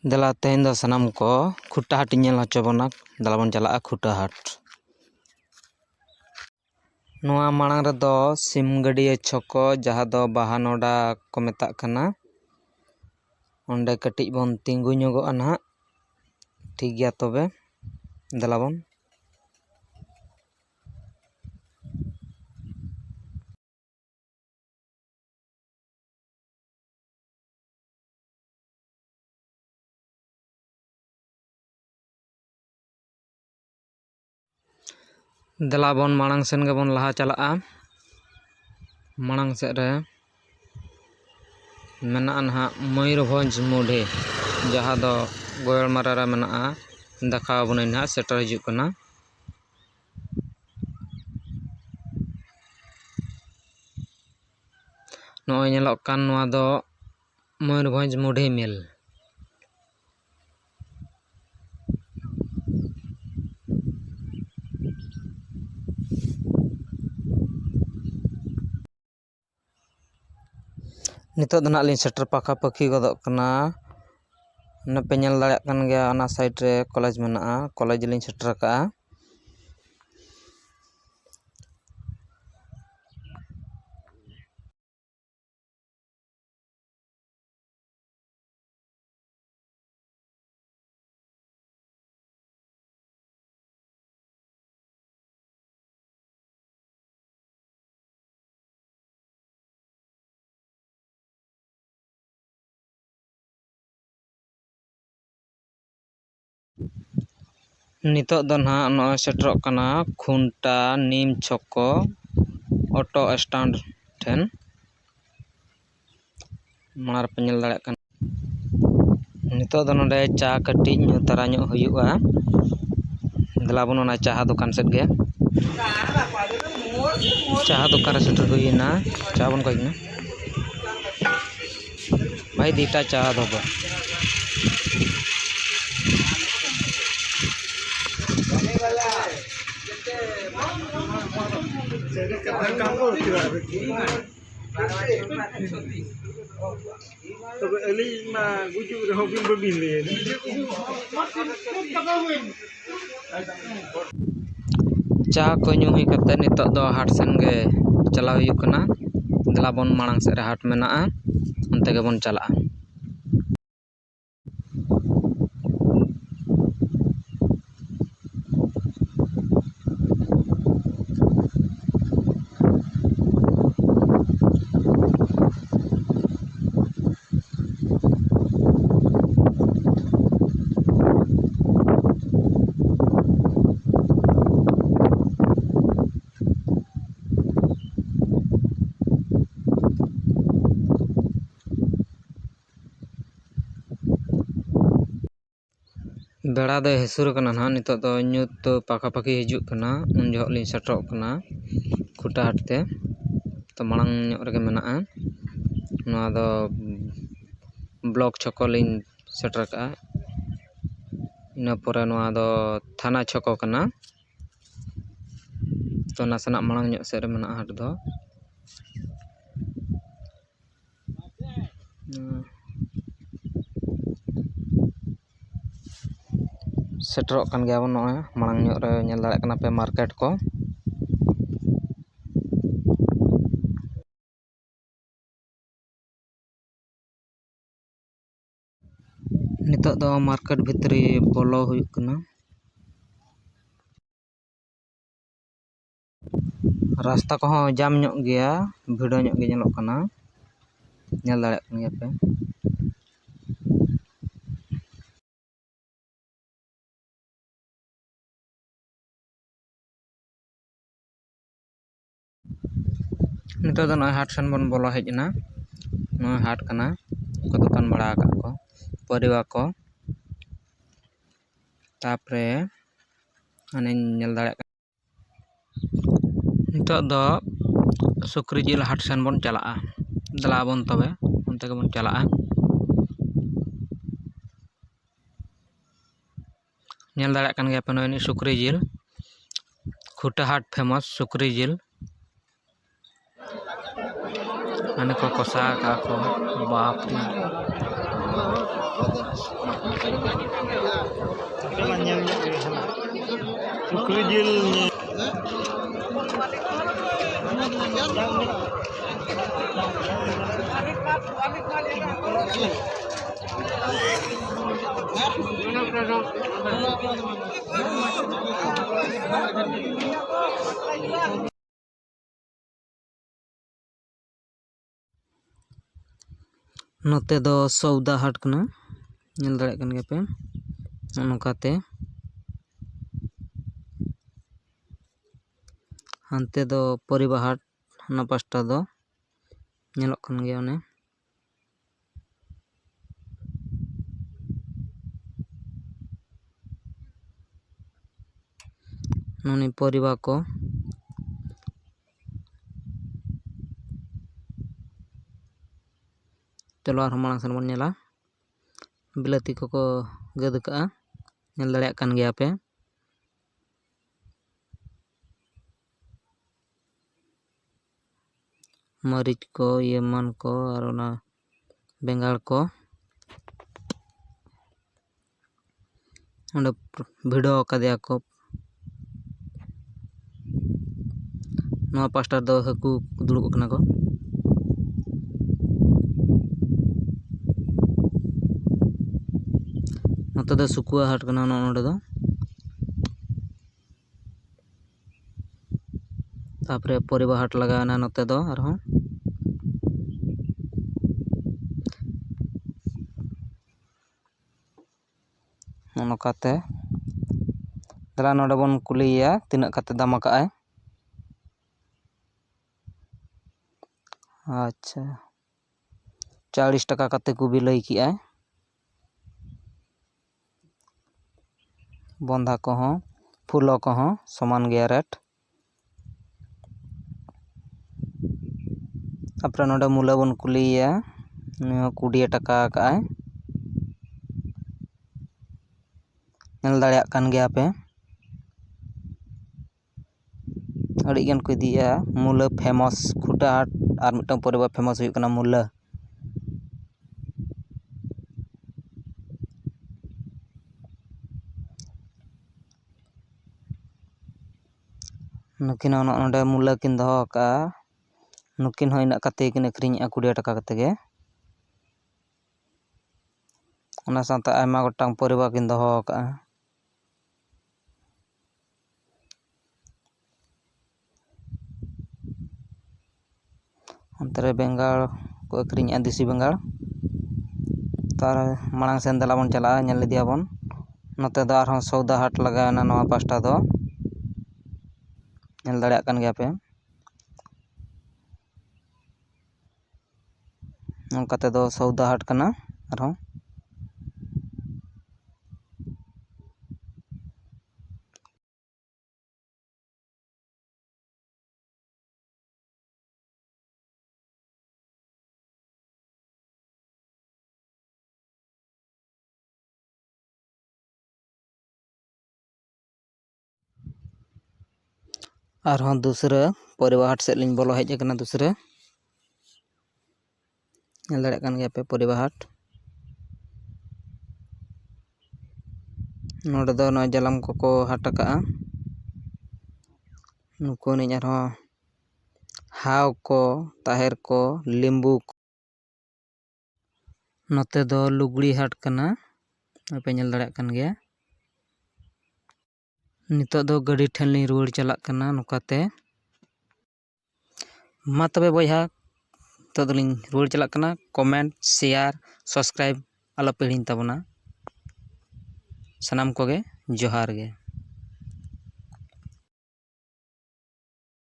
ᱫᱮᱞᱟ ᱛᱮᱦᱮᱧ ᱫᱚ ᱥᱟᱱᱟᱢ ᱠᱚ ᱠᱷᱩᱴᱟ ᱦᱟᱴ ᱤᱧ ᱧᱮᱞ ᱦᱚᱪᱚ ᱵᱚᱱᱟ᱾ ᱫᱮᱞᱟ ᱵᱚᱱ ᱪᱟᱞᱟᱜᱼᱟ ᱠᱷᱩᱴᱟ ᱦᱟᱴ᱾ ᱱᱚᱣᱟ ᱢᱟᱲᱟᱝ ᱨᱮᱫᱚ ᱥᱤᱢᱜᱟᱹᱰᱭᱟᱹ ᱪᱷᱚᱠᱚ ᱡᱟᱦᱟᱸ ᱫᱚ ᱵᱟᱦᱟᱱᱚᱰᱟ ᱠᱚ ᱢᱮᱛᱟᱜ ᱠᱟᱱᱟ, ᱚᱸᱰᱮ ᱠᱟᱹᱴᱤᱡ ᱵᱚᱱ ᱛᱤᱸᱜᱩ ᱧᱚᱜᱚᱜᱼᱟ ᱱᱟᱦᱟᱜ᱾ ᱴᱷᱤᱠ ᱜᱮᱭᱟ ᱛᱚᱵᱮ ᱫᱮᱞᱟ ᱵᱚᱱ᱾ ᱫᱮᱞᱟ ᱵᱚᱱ ᱢᱟᱲᱟᱝ ᱥᱮᱱ ᱜᱮᱵᱚᱱ ᱞᱟᱦᱟ ᱪᱟᱞᱟᱜᱼᱟ᱾ ᱢᱟᱲᱟᱝ ᱥᱮᱫ ᱨᱮ ᱢᱮᱱᱟᱜᱼᱟ ᱱᱟᱦᱟᱜ ᱢᱚᱭᱩᱨᱵᱷᱚᱸᱡᱽ ᱢᱩᱰᱷᱤ, ᱡᱟᱦᱟᱸ ᱫᱚ ᱜᱳᱭᱟᱞᱢᱟᱨᱟ ᱨᱮ ᱢᱮᱱᱟᱜᱼᱟ᱾ ᱫᱮᱠᱷᱟᱣ ᱟᱵᱚᱱᱟᱹᱧ ᱱᱟᱦᱟᱜ, ᱥᱮᱴᱮᱨ ᱦᱤᱡᱩᱜ ᱠᱟᱱᱟ᱾ ᱱᱚᱜᱼᱚᱭ ᱧᱮᱞᱚᱜ ᱠᱟᱱ ᱱᱚᱣᱟ ᱫᱚ ᱢᱚᱭᱩᱨᱵᱷᱚᱸᱡᱽ ᱢᱩᱰᱷᱤ ᱢᱤᱞ᱾ ᱱᱤᱛᱚᱜ ᱫᱚ ᱱᱟᱦᱟᱜ ᱞᱤᱧ ᱥᱮᱴᱮᱨ ᱯᱟᱠᱟᱼᱯᱟᱠᱤ ᱜᱚᱫᱚᱜ ᱠᱟᱱᱟ᱾ ᱚᱱᱟ ᱯᱮ ᱧᱮᱞ ᱫᱟᱲᱮᱭᱟᱜ ᱠᱟᱱ ᱜᱮᱭᱟ, ᱚᱱᱟ ᱥᱟᱭᱤᱰ ᱨᱮ ᱠᱚᱞᱮᱡᱽ ᱢᱮᱱᱟᱜᱼᱟ᱾ ᱠᱚᱞᱮᱡᱽ ᱞᱤᱧ ᱥᱮᱴᱮᱨ ᱟᱠᱟᱜᱼᱟ᱾ ᱱᱤᱛᱚᱜ ᱫᱚ ᱱᱟᱦᱟᱜ ᱱᱚᱜᱼᱚᱭ ᱥᱮᱴᱮᱨᱚᱜ ᱠᱟᱱᱟ ᱠᱷᱩᱱᱴᱟ ᱱᱤᱢ ᱪᱷᱚᱠᱚ ᱚᱴᱳ ᱥᱴᱮᱱᱰ ᱴᱷᱮᱱ᱾ ᱢᱟᱲᱟᱝ ᱨᱮᱯᱮ ᱧᱮᱞ ᱫᱟᱲᱮᱭᱟᱜ ᱠᱟᱱᱟ᱾ ᱱᱤᱛᱚᱜ ᱫᱚ ᱱᱚᱰᱮ ᱪᱟ ᱠᱟᱹᱴᱤᱡ ᱧᱩ ᱛᱟᱨᱟ ᱧᱚᱜ ᱦᱩᱭᱩᱜᱼᱟ᱾ ᱫᱮᱞᱟ ᱵᱚᱱ ᱚᱱᱟ ᱪᱟ ᱫᱚᱠᱟᱱ ᱥᱮᱫ ᱜᱮ᱾ ᱪᱟ দোকান রে সেটের হইনা, চা বন কই না ভাই, দুইটা চা দেব। তবে এলি না গুজু হবিন ববিন লিয়ে চা को ᱧᱩ ᱦᱩᱭ ᱠᱟᱛᱮ ᱱᱤᱛᱚᱜ ᱫᱚ ᱦᱟᱴ ᱥᱮᱱ ᱜᱮ ᱪᱟᱞᱟᱣ ᱦᱩᱭᱩᱜ ᱠᱟᱱᱟ᱾ ᱫᱮᱞᱟ ᱵᱚᱱ ᱢᱟᱲᱟᱝ ᱥᱮᱫ ᱨᱮ ᱦᱟᱴ ᱢᱮᱱᱟᱜᱼᱟ, ᱚᱱᱛᱮ ᱜᱮᱵᱚᱱ ᱪᱟᱞᱟᱜᱼᱟ᱾ ᱵᱮᱲᱟ ᱫᱚ ᱦᱟᱹᱥᱩᱨ ᱠᱟᱱᱟ ᱱᱟᱦᱟᱜ, ᱱᱤᱛᱚᱜ ᱫᱚ ᱧᱩᱛ ᱫᱚ ᱯᱟᱠᱟᱼᱯᱟᱠᱤ ᱦᱤᱡᱩᱜ ᱠᱟᱱᱟ᱾ ᱩᱱ ᱡᱚᱦᱚᱜ ᱞᱤᱧ ᱥᱮᱴᱮᱨᱚᱜ ᱠᱟᱱᱟ ᱠᱷᱩᱴᱟ ᱦᱟᱴ ᱛᱮ᱾ ᱛᱚ ᱢᱟᱲᱟᱝ ᱧᱚᱜ ᱨᱮᱜᱮ ᱢᱮᱱᱟᱜᱼᱟ᱾ ᱱᱚᱣᱟ ᱫᱚ ᱵᱞᱚᱠ ᱪᱷᱚᱠᱚ ᱞᱤᱧ ᱥᱮᱴᱮᱨ ᱠᱟᱜᱼᱟ᱾ ᱤᱱᱟᱹ ᱯᱚᱨᱮ ᱱᱚᱣᱟ ᱫᱚ ᱛᱷᱟᱱᱟ ᱪᱷᱚᱠᱚ ᱠᱟᱱᱟ᱾ ᱛᱚ ᱱᱟᱥᱮᱱᱟᱜ ᱢᱟᱲᱟᱝ ᱧᱚᱜ ᱥᱮᱫ ᱨᱮ ᱢᱮᱱᱟᱜᱼᱟ ᱦᱟᱴ ᱫᱚ᱾ ᱥᱮᱴᱮᱨᱚᱜ ᱠᱟᱱ ᱜᱮᱭᱟ ᱵᱚᱱ, ᱱᱚᱜᱼᱚᱭ ᱢᱟᱲᱟᱝ ᱧᱚᱜ ᱨᱮ ᱧᱮᱞ ᱫᱟᱲᱮᱭᱟᱜ ᱠᱟᱱᱟ ᱯᱮ ᱢᱟᱨᱠᱮᱴ ᱠᱚ᱾ ᱱᱤᱛᱚᱜ ᱫᱚ ᱢᱟᱨᱠᱮᱴ ᱵᱷᱤᱛᱨᱤ ᱵᱚᱞᱚ ᱦᱩᱭᱩᱜ ᱠᱟᱱᱟ᱾ ᱨᱟᱥᱛᱟ ᱠᱚᱦᱚᱸ ᱡᱟᱢ ᱧᱚᱜ ᱜᱮᱭᱟ, ᱵᱷᱤᱲᱟᱹ ᱧᱚᱜ ᱜᱮ ᱧᱮᱞᱚᱜ ᱠᱟᱱᱟ᱾ ᱧᱮᱞ ᱫᱟᱲᱮᱭᱟᱜ ᱠᱟᱱ ᱜᱮᱭᱟ ᱯᱮ᱾ ᱱᱤᱛᱚᱜ ᱫᱚ ᱱᱚᱜᱼᱚᱭ ᱦᱟᱴ ᱥᱮᱱ ᱵᱚᱱ ᱵᱚᱞᱚ ᱦᱮᱡ ᱮᱱᱟ᱾ ᱱᱚᱜᱼᱚᱭ ᱦᱟᱴ ᱠᱟᱱᱟ, ᱠᱚ ᱫᱚᱠᱟᱱ ᱵᱟᱲᱟ ᱟᱠᱟᱫ ᱠᱚ ᱯᱟᱹᱨᱤᱵᱟ ᱠᱚ᱾ ᱛᱟᱯᱚᱨᱮ ᱦᱟᱱᱮᱧ ᱧᱮᱞ ᱫᱟᱲᱮᱭᱟᱜ ᱠᱟᱱᱟ᱾ ᱱᱤᱛᱚᱜ ᱫᱚ ᱥᱩᱠᱨᱤ ᱡᱤᱞ ᱦᱟᱴ ᱥᱮᱱ ᱵᱚᱱ ᱪᱟᱞᱟᱜᱼᱟ᱾ ᱫᱮᱞᱟ ᱵᱚᱱ ᱛᱚᱵᱮ ᱚᱱᱛᱮ ᱜᱮᱵᱚᱱ ᱪᱟᱞᱟᱜᱼᱟ᱾ ᱧᱮᱞ ᱫᱟᱲᱮᱭᱟᱜ ᱠᱟᱱ ᱜᱮᱭᱟ ᱯᱮ, ᱱᱚᱜᱼᱚᱭ ᱥᱩᱠᱨᱤ ᱡᱤᱞ, ᱠᱷᱩᱴᱟ ᱦᱟᱴ ᱯᱷᱮᱢᱟᱥ ᱥᱩᱠᱨᱤ ᱡᱤᱞ᱾ ᱦᱟᱱᱮ ᱠᱚ ᱠᱚᱥᱟ ᱟᱠᱟᱜᱼᱟ ᱠᱚ, ᱵᱟᱯ ᱨᱮ Sukri jil नोते दो सौदा हाट कना नेल दाड़े कन गया पे नोकाते हानते दो परिबा हाट हना पास्टा दो नेलोक कन गया ओने नोनी परिबा को चलो आर मांग सन बन नेला बिलाती को गद का नेल दाड़े कन गया पे मरीच को यमन को और ओना बेंगाल को ओंडे भिड़ो कदिया को नवा पास्टा दो हकू दुड़ुब कना को नोते दो सुकुआ हाट कना नोडे दो तापरे परिबा हाट लगाना नोते दो आरहों नोकाते दला नोडे बन कुलिया तिनाक काते दाम आकाय अच्छा 40 टाका काते को भी लई किया बंधा को हों फूलो को हों समान गया रेट तापरे नोडे मूला बन कुलिया 20 टाका आकाय नेल दाड़े कान गया पे अड़ी गन को इदिया मूला फेमस खुटा हाट और मिटन परिबा फेमस हुई कना मूला नुकिन नोडे मूला किन दो का नुकिन हो इना काते किन अखरिᱧ 20 टाका काते गे ओना साथे आयमा गोटांग परिबा किन दो का अंतरे बेंगाल को अखरिᱧ देसी बेंगाल तार मांग सेन दला बन चला नेल दिया बन नोते दो आरहों सौदा हाट लगाना नवा पास्टा दो नेल दाड़े कान गया पे नोकाते दो सौदा हाट कना आरहों आरहों दूसरा परिबा हाट से लिंग बोलो हेज कना दूसरा नेल दाड़े कान गया पे परिबा हाट नोडे दो नय जलाम को हाट का नुको नि आरहों हाव को ताहेर को लिंबू नोते दो लुगड़ी हाट कना पे नेल दाड़े कान गया नितो दो गाड़ी ठेन लिंग रुवाड़ चलाक कना नोकाते मा तबे बयहा तो दलिंग रुवाड़ चलाक कना कमेंट शेयर सब्सक्राइब आलो पे हिड़िंग ताबोना सानाम कोगे जोहार गे।